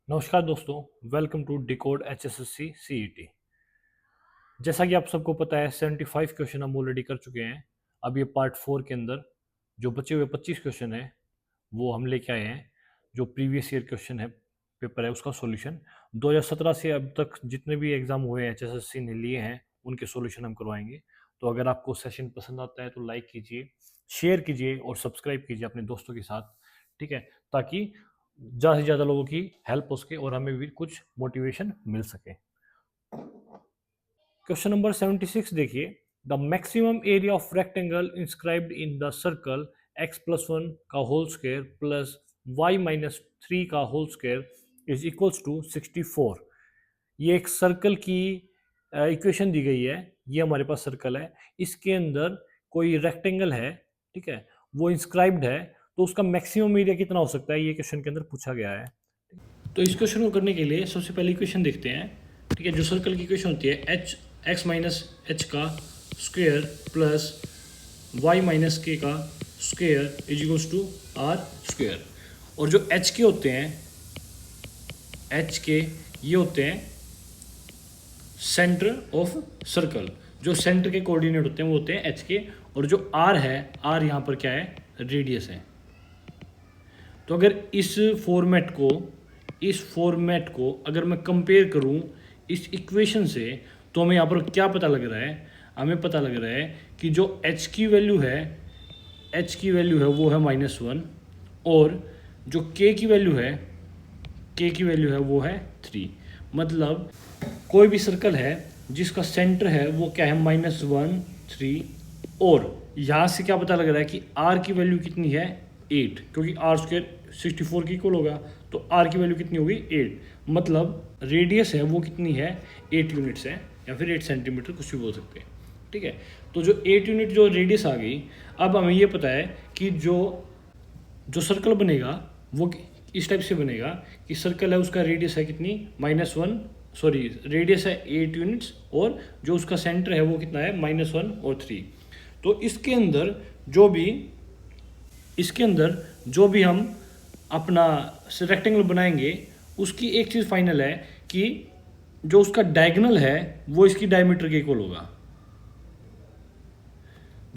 नमस्कार दोस्तों, welcome to decode HSSC CET। जैसा कि आप सबको पता है 75 क्वेश्चन हम ऑलरेडी कर चुके हैं। अब ये पार्ट 4 के अंदर जो बचे हुए 25 क्वेश्चन है वो हम लेके आए हैं। जो प्रीवियस ईयर क्वेश्चन है पेपर है उसका सॉल्यूशन 2017 से अब तक जितने भी एग्जाम हुए हैं HSSC ने लिए हैं उनके सॉल्यूशन हम करवाएंगे। तो अगर आपको सेशन पसंद आता है तो लाइक कीजिए, शेयर कीजिए और सब्सक्राइब कीजिए अपने दोस्तों के साथ, ठीक है, ताकि ज़्यादा से ज़्यादा लोगों की हेल्प हो सके और हमें भी कुछ मोटिवेशन मिल सके। क्वेश्चन नंबर 76 देखिए। The maximum area of rectangle inscribed in the circle x+1 का होल स्क्वायर प्लस y-3 का whole square is equals to 64। ये एक सर्कल की इक्वेशन दी गई है। ये हमारे पास सर्कल है, इसके अंदर कोई रेक्टेंगल है, ठीक है, वो इंस्क्राइब्ड है, तो उसका मैक्सिमम एरिया कितना हो सकता है, ये क्वेश्चन के अंदर पूछा गया है। तो इस क्वेश्चन को करने के लिए सबसे पहले इक्वेशन देखते हैं, ठीक है। जो सर्कल की इक्वेशन होती है x माइनस एच का square plus y minus k का square is equals to r square. और जो h के होते हैं, h के ये होते हैं सेंटर ऑफ सर्कल। जो सेंटर के कोऑर्डिनेट होते हैं वो होते हैं h के, और जो r है, r यहाँ पर क्या है, रेडियस है। तो अगर इस फॉर्मेट को अगर मैं कंपेयर करूं इस इक्वेशन से, तो हमें यहाँ पर क्या पता लग रहा है, हमें पता लग रहा है कि जो h की वैल्यू है वो है -1, और जो k की वैल्यू है वो है 3। मतलब कोई भी सर्कल है जिसका सेंटर है वो क्या है, -1 3, और यहाँ से क्या पता लग रहा है कि r की वैल्यू कितनी है 8, क्योंकि r² 64 की इक्वल होगा, तो r की वैल्यू कितनी होगी 8। मतलब रेडियस है वो कितनी है 8 यूनिट्स है, या फिर 8 सेंटीमीटर, कुछ भी बोल सकते हैं, ठीक है। तो जो 8 यूनिट जो रेडियस आ गई, अब हमें ये पता है कि जो सर्कल बनेगा वो इस टाइप से बनेगा कि सर्कल है उसका रेडियस है कितनी -1, सॉरी रेडियस है 8 यूनिट्स, और जो उसका सेंटर है वो कितना है -1 और 3। तो इसके अंदर जो भी हम अपना रेक्टेंगल बनाएंगे उसकी एक चीज़ फाइनल है कि जो उसका डायगोनल है वो इसकी डायमीटर के इक्वल होगा।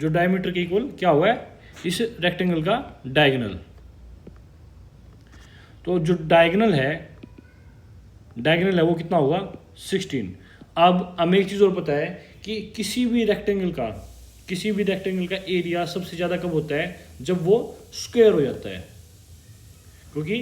जो डायमीटर के इक्वल क्या हुआ है, इस रेक्टेंगल का डायगोनल। तो जो डायगोनल है वो कितना होगा 16। अब हमें एक चीज़ और पता है कि किसी भी रेक्टेंगल का एरिया सबसे ज़्यादा कब होता है, जब वो स्क्वायर हो जाता है। क्योंकि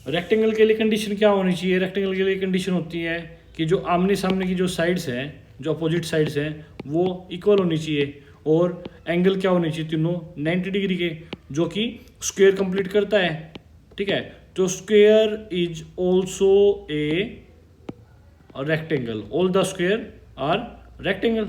रेक्टेंगल के लिए कंडीशन क्या होनी चाहिए, रेक्टेंगल के लिए कंडीशन होती है कि जो आमने सामने की जो साइड्स हैं, जो अपोजिट साइड्स हैं, वो इक्वल होनी चाहिए, और एंगल क्या होनी चाहिए, तीनों 90 डिग्री के, जो कि स्क्वायर कंप्लीट करता है, ठीक है। तो square is also a rectangle, all the square are rectangle,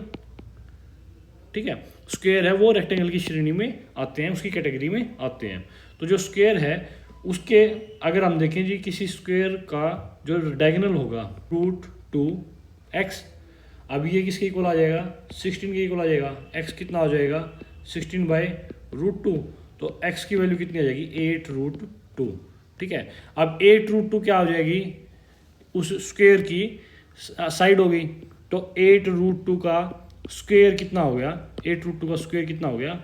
ठीक है। स्क्वायर है वो रेक्टेंगल की श्रेणी में आते हैं, उसकी कैटेगरी में आते हैं। तो जो स्क्वायर है उसके अगर हम देखें जी, किसी स्क्वायर का जो डायगोनल होगा √2x, अब ये किसके इक्वल आ जाएगा, 16 के इक्वल आ जाएगा। x कितना हो जाएगा 16/√2, तो x की वैल्यू कितनी आ जाएगी 8√2, ठीक है। अब 8√2 क्या हो जाएगी, उस स्क्वायर की साइड हो गई, तो 8√2 का स्क्वायर कितना हो गया, 8√2 का स्क्वायर कितना हो गया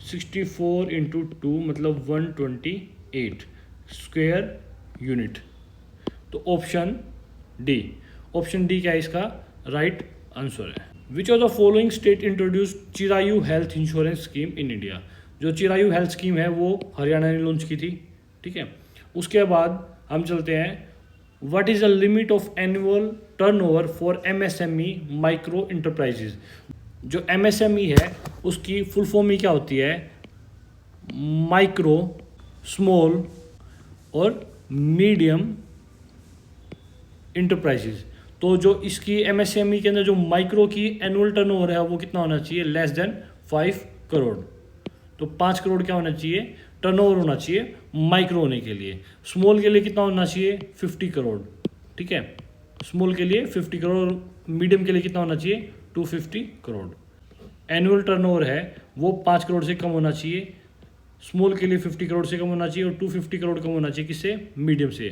64 × 2 मतलब 128 स्क्वायर यूनिट। तो ऑप्शन डी क्या है इसका राइट आंसर है। Which of the following state introduced Chirayu health insurance scheme in India. जो चिरायु हेल्थ स्कीम है वो हरियाणा ने लॉन्च की थी, ठीक है। उसके बाद हम चलते हैं, what is the limit of annual turnover for MSME micro enterprises. जो MSME है उसकी फुल फॉर्म ही क्या होती है, माइक्रो, स्मॉल और मीडियम इंटरप्राइजेज। तो जो इसकी MSME के अंदर जो माइक्रो की एनुअल टर्नओवर है वो कितना होना चाहिए, लेस देन 5 करोड़। तो 5 करोड़ क्या होना चाहिए, टर्नओवर होना चाहिए माइक्रो होने के लिए। स्मॉल के लिए कितना होना चाहिए 50 करोड़, ठीक है, स्मॉल के लिए 50 करोड़, मीडियम के लिए कितना होना चाहिए 250 करोड़। एनुअल टर्नओवर है वो 5 करोड़ से कम होना चाहिए, स्मॉल के लिए 50 करोड़ से कम होना चाहिए, और 250 करोड़ कम होना चाहिए किससे, मीडियम से,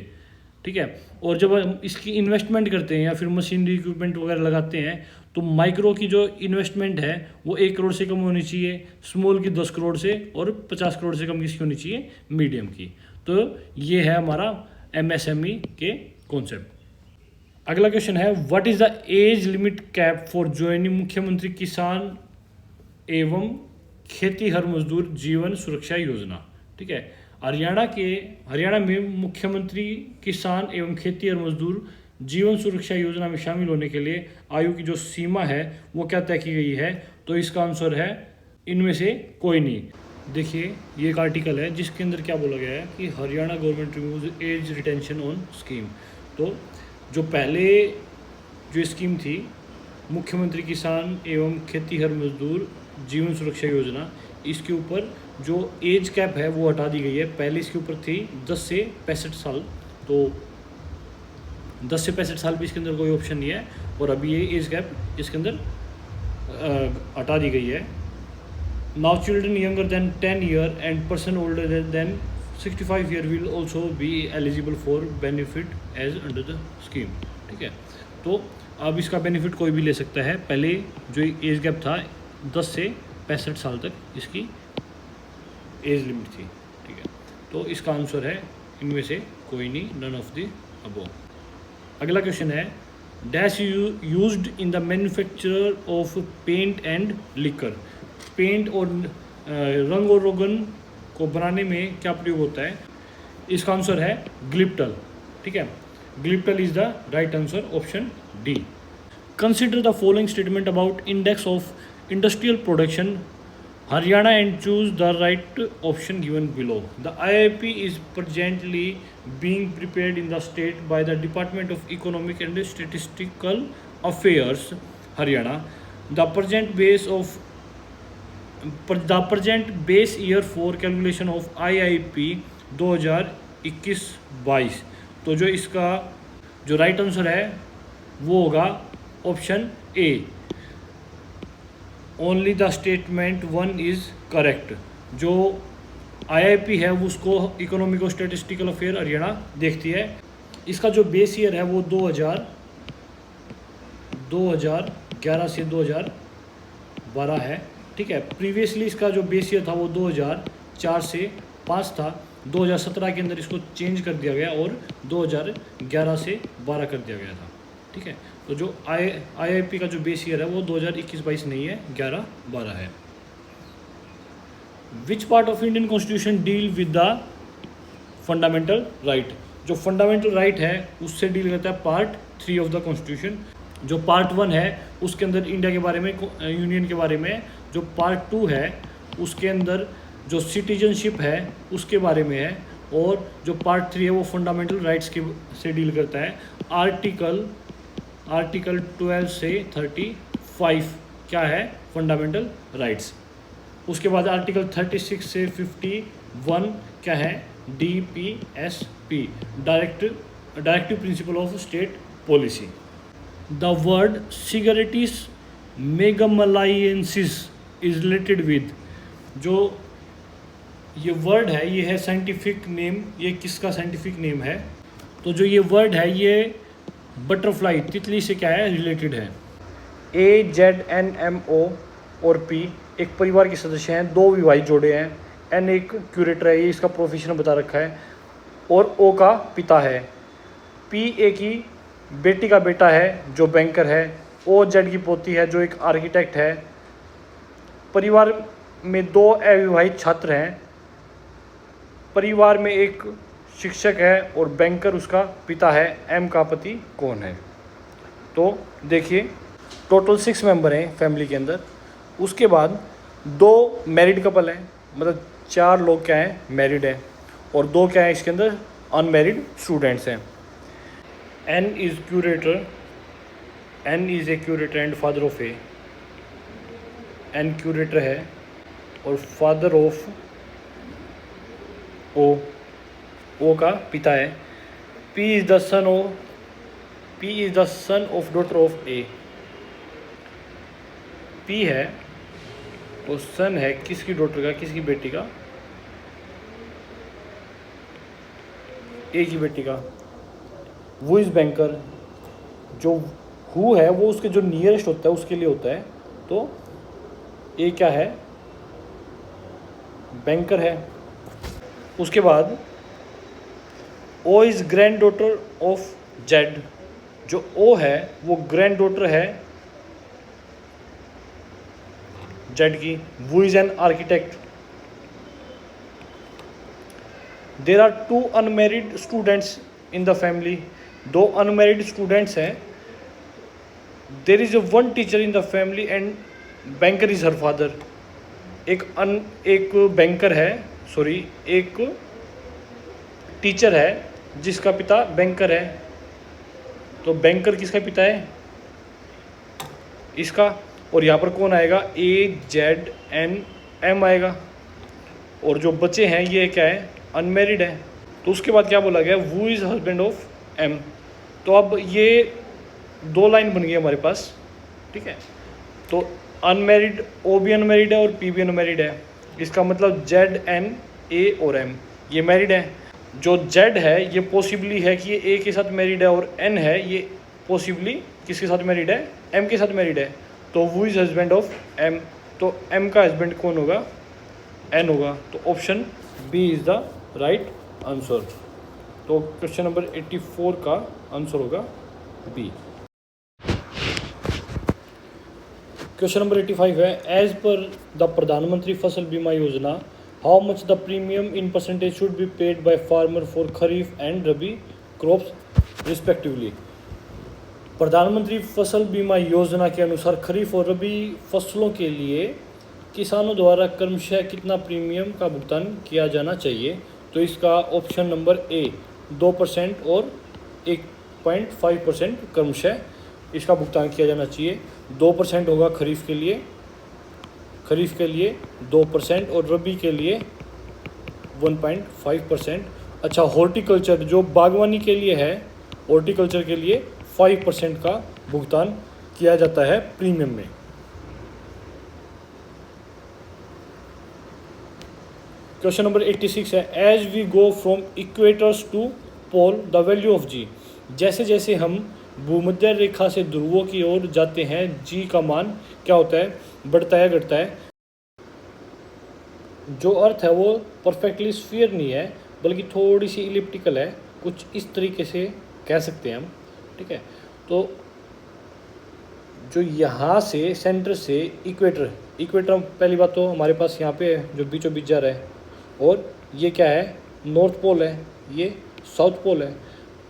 ठीक है। और जब हम इसकी इन्वेस्टमेंट करते हैं या फिर मशीनरी इक्विपमेंट वगैरह लगाते हैं तो माइक्रो की जो इन्वेस्टमेंट है वो 1 करोड़ से कम होनी चाहिए, स्मॉल की 10 करोड़ से, और 50 करोड़ से कम किसकी होनी चाहिए, मीडियम की। तो ये है हमारा MSME के कॉन्सेप्ट। अगला क्वेश्चन है what is the age limit cap for joining मुख्यमंत्री किसान एवं खेतीहर मजदूर जीवन सुरक्षा योजना। ठीक है, हरियाणा में मुख्यमंत्री किसान एवं खेतीहर मजदूर जीवन सुरक्षा योजना में शामिल होने के लिए आयु की जो सीमा है वो क्या तय की गई है, तो इसका आंसर है इनमें से कोई नहीं। देखिए ये एक आर्टिकल है जिसके अंदर क्या बोला गया है कि Haryana government remove age retention on scheme. तो जो पहले जो स्कीम थी मुख्यमंत्री किसान एवं खेतीहर मजदूर जीवन सुरक्षा योजना, इसके ऊपर जो एज कैप है वो हटा दी गई है। पहले इसके ऊपर थी 10 से 65 साल, तो 10 से 65 साल भी इसके अंदर कोई ऑप्शन नहीं है, और अभी ये एज कैप इसके अंदर हटा दी गई है। Now children younger than 10 year and person older than 65 year will also be eligible for benefit age under the scheme. ठीक है, तो अब इसका बेनिफिट कोई भी ले सकता है। पहले जो एज गैप था 10 से 65 साल तक इसकी एज लिमिट थी। ठीक है, तो इसका आंसर है इनमें से कोई नहीं, नन ऑफ द अबव। अगला क्वेश्चन है dash used in the manufacture of paint and liquor. Paint और रंग और रोगन को बनाने में क्या प्रयोग होता है, इसका आंसर है ग्लिप्टल। ठीक है, glyptal is the right answer, option D. Consider the following statement about index of industrial production Haryana and choose the right option given below. The IIP is presently being prepared in the state by the Department of Economic and Statistical Affairs, Haryana. The present base year for calculation of IIP 2021-22। तो जो इसका जो right answer है वो होगा option A, only the statement 1 is correct. जो IIP है वो उसको इकोनॉमिक और स्टैटिस्टिकल अफेयर हरियाणा देखती है। इसका जो बेस ईयर है वो 2011 से 2012 है। ठीक है, प्रीवियसली इसका जो बेस ईयर था वो 2004 से 5 था। 2017 के अंदर इसको चेंज कर दिया गया और 2011 से 12 कर दिया गया था। ठीक है, तो जो IIP का जो बेस ईयर है वो 2021-22 नहीं है, 11-12 है। Which part of Indian constitution deal with the fundamental right. जो फंडामेंटल राइट है उससे डील करता है पार्ट 3 ऑफ द कॉन्स्टिट्यूशन। जो पार्ट 1 है उसके अंदर इंडिया के बारे में, यूनियन के बारे में। जो पार्ट 2 है उसके अंदर जो सिटीजनशिप है उसके बारे में है। और जो पार्ट 3 है वो फंडामेंटल राइट्स के से डील करता है। आर्टिकल 12 से 35 क्या है, फंडामेंटल राइट्स। उसके बाद आर्टिकल 36 से 51 क्या है, DPSP, directive principle of state policy. The word सिगरेटिस मेगामलाइंसिस इज रिलेटेड विद। जो ये वर्ड है ये है साइंटिफिक नेम, ये किसका साइंटिफिक नेम है, तो जो ये वर्ड है ये बटरफ्लाई तितली से क्या है, रिलेटेड है। AZNMO और P एक परिवार के सदस्य हैं, 2 विवाहित जोड़े हैं। N एक क्यूरेटर है, ये इसका प्रोफेशन बता रखा है। और O का पिता है। P A की बेटी का बेटा है जो बैंकर है। OZ की पोती है जो एक आर्किटेक्ट है। परिवार में 2 अविवाहित छात्र हैं। परिवार में एक शिक्षक है और बैंकर उसका पिता है। M का पति कौन है, तो देखिए टोटल 6 मेंबर हैं फैमिली के अंदर। उसके बाद 2 मैरिड कपल हैं, मतलब 4 लोग क्या हैं, मैरिड हैं, और 2 क्या हैं इसके अंदर, अनमैरिड स्टूडेंट्स हैं। N is curator, N is a curator and father of A. N curator है और फादर ऑफ O का पिता है। P is the son of daughter of A। P है तो सन है किसकी डॉटर का, किसकी बेटी का, A की बेटी का। वो इज़ बैंकर, जो हु है वो उसके जो नियरेस्ट होता है उसके लिए होता है, तो ए क्या है, बैंकर है। उसके बाद O is granddaughter of Z, जो ओ है वो ग्रैंड डॉटर है जेड की। वो is an architect. There are 2 unmarried students in the family, 2 unmarried students हैं। There is 1 teacher in the family and banker is her father. एक banker है, sorry एक टीचर है जिसका पिता बैंकर है। तो बैंकर किसका पिता है, इसका। और यहाँ पर कौन आएगा, ए जेड एन एम आएगा। और जो बच्चे हैं ये क्या है, अनमेरिड है। तो उसके बाद क्या बोला गया, वू इज़ हस्बैंड ऑफ एम। तो अब ये 2 लाइन बन गई हमारे पास, ठीक है। तो अनमेरिड, ओ भी अनमेरिड है और पी भी अनमेरिड है। इसका मतलब जेड एन ए और एम ये मैरिड है। जो जेड है ये पॉसिबली है कि ये ए के साथ मैरिड है, और एन है ये पॉसिबली किसके साथ मैरिड है, एम के साथ मैरिड है। तो वो इज़ हस्बैंड ऑफ एम, तो एम का हस्बैंड कौन होगा, एन होगा। तो option B is the right answer. तो क्वेश्चन नंबर 84 का आंसर होगा बी। क्वेश्चन नंबर 85 है, एज पर द प्रधानमंत्री फसल बीमा योजना how much the premium in percentage should be paid by farmer for kharif and rabi crops respectively. प्रधानमंत्री फसल बीमा योजना के अनुसार खरीफ और रबी फसलों के लिए किसानों द्वारा क्रमशः कितना प्रीमियम का भुगतान किया जाना चाहिए। तो इसका ऑप्शन नंबर ए 2% और 1.5% क्रमशः इसका भुगतान किया जाना चाहिए। 2% होगा खरीफ के लिए 2% और रबी के लिए 1.5%। अच्छा, हॉर्टिकल्चर जो बागवानी के लिए है, हॉर्टिकल्चर के लिए 5% का भुगतान किया जाता है प्रीमियम में। क्वेश्चन नंबर 86 है, as we go from equators to pole the value of G. जैसे जैसे हम भूमध्य रेखा से ध्रुवों की ओर जाते हैं जी का मान क्या होता है, बढ़ता है घटता है। जो अर्थ है वो परफेक्टली स्फीयर नहीं है बल्कि थोड़ी सी इलिप्टिकल है, कुछ इस तरीके से कह सकते हैं हम, ठीक है। तो जो यहाँ से सेंटर से इक्वेटर पहली बात तो हमारे पास यहाँ पे जो बीचों बीच जा रहा है, और ये क्या है, नॉर्थ पोल है, ये साउथ पोल है।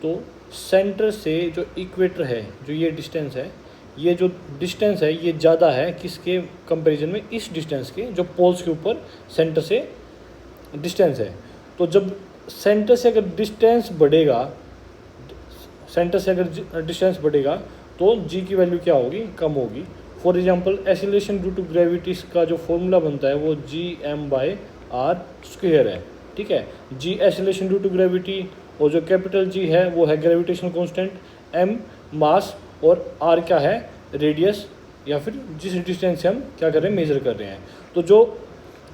तो सेंटर से जो इक्वेटर है, जो ये डिस्टेंस है, ये जो डिस्टेंस है ये ज़्यादा है किसके कंपैरिजन में, इस डिस्टेंस के जो पोल्स के ऊपर सेंटर से डिस्टेंस है। तो जब सेंटर से अगर डिस्टेंस बढ़ेगा तो जी की वैल्यू क्या होगी, कम होगी। For example acceleration due to gravity का जो फॉर्मूला बनता है वो Gm/r स्क्वायर है, ठीक है। जी एक्सीलरेशन ड्यू टू ग्रेविटी, और जो कैपिटल जी है वो है ग्रेविटेशनल कांस्टेंट, m मास, और r क्या है, रेडियस, या फिर जिस डिस्टेंस से हम क्या कर रहे हैं, मेजर कर रहे हैं। तो जो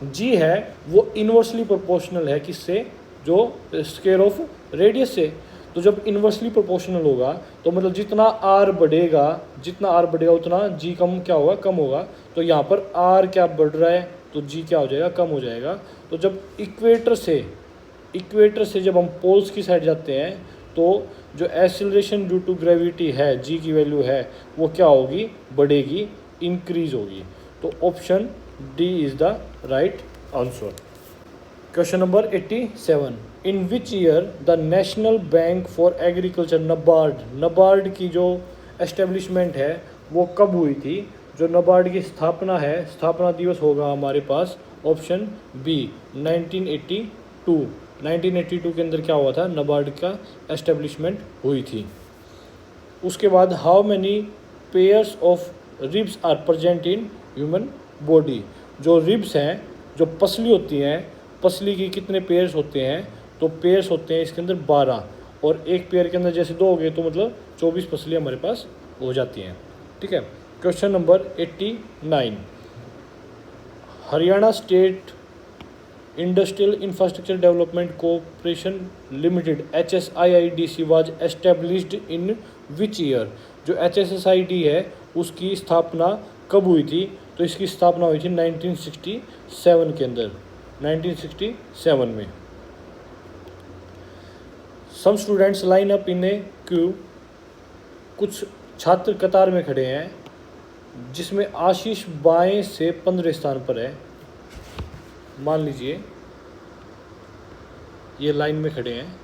g है वो इन्वर्सली प्रोपोर्शनल है किससे, जो स्क्वायर ऑफ रेडियस से। तो जब इन्वर्सली प्रोपोर्शनल होगा तो मतलब जितना r बढ़ेगा उतना g क्या होगा, कम होगा। तो यहाँ पर r क्या बढ़ रहा है तो g क्या हो जाएगा, कम हो जाएगा। तो जब इक्वेटर से जब हम पोल्स की साइड जाते हैं तो जो एक्सीलरेशन ड्यू टू ग्रेविटी है, g की वैल्यू है वो क्या होगी, बढ़ेगी, इंक्रीज होगी। तो option D is the right answer. Question number 87, in which year the national bank for agriculture NABARD की जो एस्टेब्लिशमेंट है वो कब हुई थी। जो नबार्ड की स्थापना है, स्थापना दिवस होगा हमारे पास ऑप्शन बी 1982 के अंदर क्या हुआ था, नबार्ड का एस्टेब्लिशमेंट हुई थी। उसके बाद how many pairs of ribs are present in human body. जो रिब्स हैं, जो पसली होती हैं, पसली की कितने पेयर्स होते हैं, तो पेयर्स होते हैं इसके अंदर 12, और एक पेयर के अंदर जैसे 2 हो गए तो मतलब 24 पसलियाँ हमारे पास हो जाती हैं, ठीक है। Question number 89, Haryana state industrial infrastructure development cooperation limited HSIIDC was established in which year. जो HSSID है उसकी स्थापना कब हुई थी? तो इसकी स्थापना हुई थी 1967 के अंदर, 1967 में। Some students line up in a queue, कुछ छात्र कतार में खड़े हैं जिसमें आशीष बाएं से 15 स्थान पर है। मान लीजिए ये लाइन में खड़े हैं,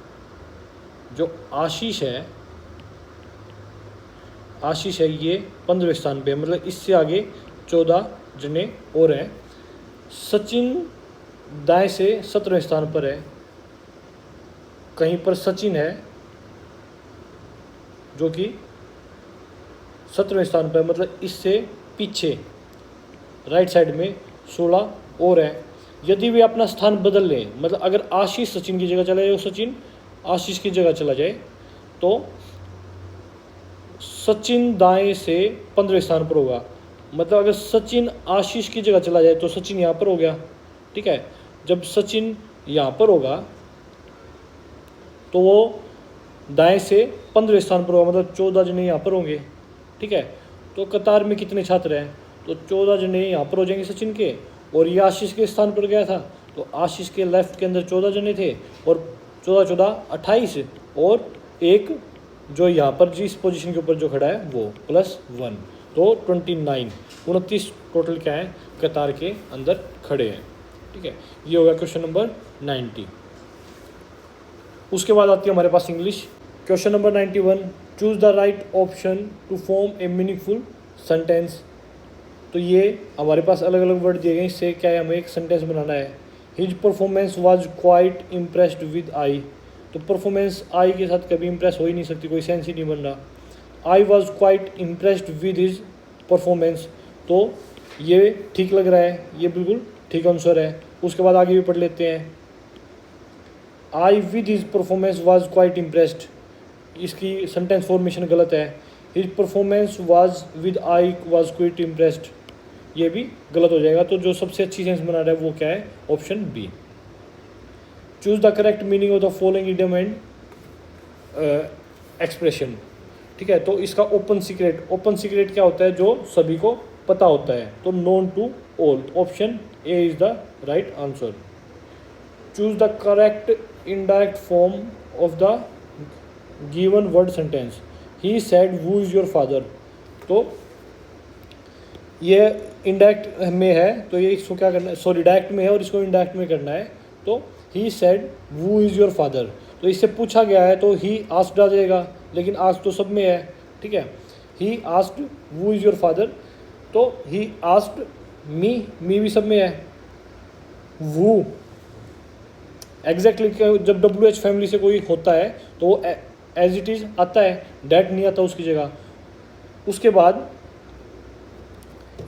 जो आशीष है ये 15 स्थान पे है, मतलब इससे आगे 14 जने और हैं। सचिन दाएं से 17वें स्थान पर है, कहीं पर सचिन है जो कि 17वें स्थान पर है, मतलब इससे पीछे राइट साइड में 16 और हैं। यदि वे अपना स्थान बदल लें, मतलब अगर आशीष सचिन की जगह चला जाए और सचिन आशीष की जगह चला जाए, तो सचिन दाएं से 15वें स्थान पर होगा। मतलब अगर सचिन आशीष की जगह चला जाए तो सचिन यहाँ पर हो गया, ठीक है। जब सचिन यहाँ पर होगा तो वो दाएं से 15वें स्थान पर होगा, मतलब 14 जने यहाँ पर होंगे, ठीक है। तो कतार में कितने छात्र हैं? तो 14 जने यहाँ पर हो जाएंगे सचिन के, और ये आशीष के स्थान पर गया था तो आशीष के लेफ्ट के अंदर 14 जने थे, और 14 28, और एक जो यहाँ पर जिस पोजीशन के ऊपर जो खड़ा है वो +1, तो 29 टोटल क्या है कतार के अंदर खड़े हैं, ठीक है। ये होगा क्वेश्चन नंबर 90। उसके बाद आती है हमारे पास English. Question number 91, choose the right option to form a meaningful sentence. तो ये हमारे पास अलग अलग वर्ड दिए गए, इससे क्या है हमें एक सेंटेंस बनाना है। His performance was quite impressed with I. तो परफॉर्मेंस आई के साथ कभी इंप्रेस हो ही नहीं सकती, कोई सेंस ही नहीं बन रहा। I was quite impressed with his performance, तो ये ठीक लग रहा है, ये बिल्कुल ठीक आंसर है। उसके बाद आगे भी पढ़ लेते हैं। I with his performance was quite impressed, इसकी सेंटेंस फॉर्मेशन गलत है। His performance was with I was quite impressed, ये भी गलत हो जाएगा। तो जो सबसे अच्छी सेंस बना रहा है वो क्या है? Option B. Choose the correct meaning of the following idiom and expression, ठीक है। तो इसका ओपन सीक्रेट क्या होता है? जो सभी को पता होता है, तो known to all, option A is the right answer. Choose the correct indirect form of the given word sentence. He said who is your father, तो ये इनडायरेक्ट में है, तो ये इसको क्या करना है, सॉरी डायरेक्ट में है और इसको इनडायरेक्ट में करना है। तो he said who is your father, तो इससे पूछा गया है तो ही आस्क्ड आ जाएगा, लेकिन आस्क्ड तो सब में है, ठीक है। He asked who is your father, तो ही आस्क्ड मी भी सब में है। वू एग्जैक्टली जब WH फैमिली से कोई होता है तो वो एज इट इज़ आता है, डैट नहीं आता उसकी जगह। उसके बाद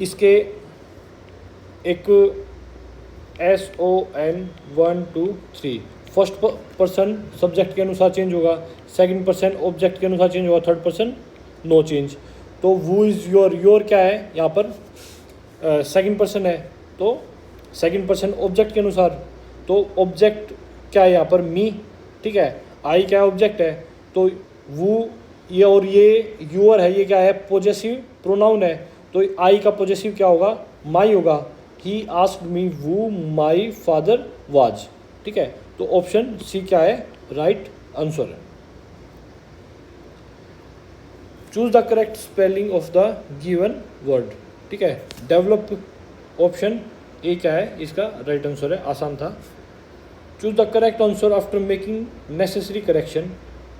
इसके एक SON 1 2 3 फर्स्ट पर्सन सब्जेक्ट के अनुसार चेंज होगा, सेकंड पर्सन ऑब्जेक्ट के अनुसार चेंज होगा, थर्ड पर्सन नो चेंज। तो वू इज़ योर क्या है यहाँ पर? सेकंड पर्सन है, तो सेकंड पर्सन ऑब्जेक्ट के अनुसार, तो ऑब्जेक्ट क्या है यहाँ पर? मी, ठीक है। आई क्या ऑब्जेक्ट है, तो वू ये और ये यूअर है, ये क्या है? पॉजेसिव प्रोनाउन है, तो आई का पॉजेसिव क्या होगा? माई होगा। He asked me who my father was, ठीक है। तो ऑप्शन सी क्या है? राइट आंसर है। Choose the correct spelling of the given word, ठीक है। डेवलप, ऑप्शन ए क्या है? इसका राइट आंसर है, आसान था। Choose the correct answer after making necessary correction.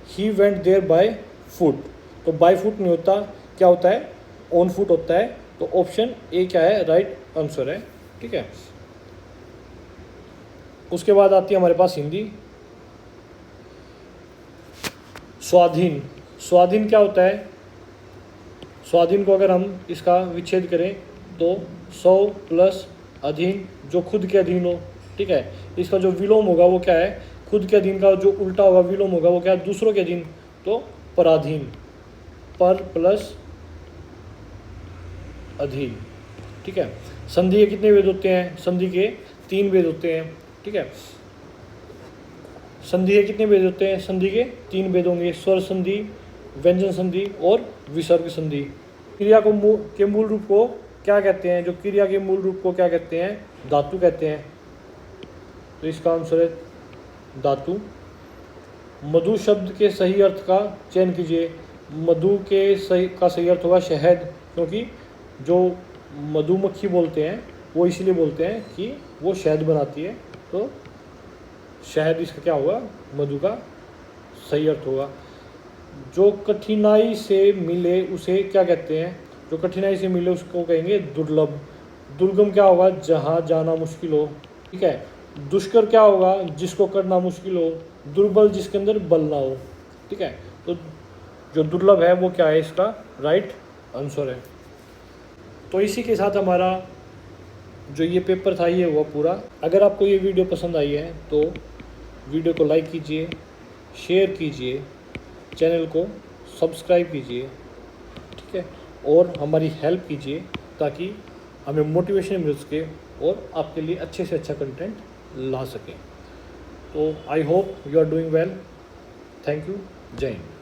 He went there by foot, तो बाय फुट नहीं होता, क्या होता है? ऑन फुट होता है। तो ऑप्शन ए क्या है? राइट आंसर है, ठीक है। उसके बाद आती है हमारे पास हिंदी। स्वाधीन, स्वाधीन क्या होता है? स्वाधीन को अगर हम इसका विच्छेद करें तो सौ प्लस अधीन, जो खुद के अधीन हो, ठीक है। इसका जो विलोम होगा वो क्या है? खुद के अधीन का जो उल्टा होगा विलोम होगा वो क्या है? दूसरों के अधीन, तो पराधीन, पर प्लस अधीन, ठीक है। संधि के कितने वेद होते हैं? संधि के 3 वेद होते हैं। ठीक है। संधि के कितने भेद होते हैं? संधि के 3 भेद होंगे, स्वर संधि, व्यंजन संधि और विसर्ग संधि। क्रिया के मूल रूप को क्या कहते हैं? जो क्रिया के मूल रूप को क्या कहते हैं? धातु कहते हैं। तो इसका आंसर है धातु। मधु शब्द के सही अर्थ का चयन कीजिए। मधु के सही अर्थ होगा शहद, क्योंकि जो मधुमक्खी बोलते हैं वो इसलिए बोलते हैं कि वो शहद बनाती है, तो शहद इसका क्या होगा? मधु का सही अर्थ होगा। जो कठिनाई से मिले उसे क्या कहते हैं? जो कठिनाई से मिले उसको कहेंगे दुर्लभ। दुर्गम क्या होगा? जहाँ जाना मुश्किल हो, ठीक है। दुष्कर क्या होगा? जिसको करना मुश्किल हो। दुर्बल जिसके अंदर बल ना हो, ठीक है। तो जो दुर्लभ है वो क्या है? इसका राइट आंसर है। तो इसी के साथ हमारा जो ये पेपर था ये हुआ पूरा। अगर आपको ये वीडियो पसंद आई है तो वीडियो को लाइक कीजिए, शेयर कीजिए, चैनल को सब्सक्राइब कीजिए, ठीक है, और हमारी हेल्प कीजिए ताकि हमें मोटिवेशन मिल सके और आपके लिए अच्छे से अच्छा कंटेंट ला सकें। तो I hope you are doing well. Thank you. जय हिंद।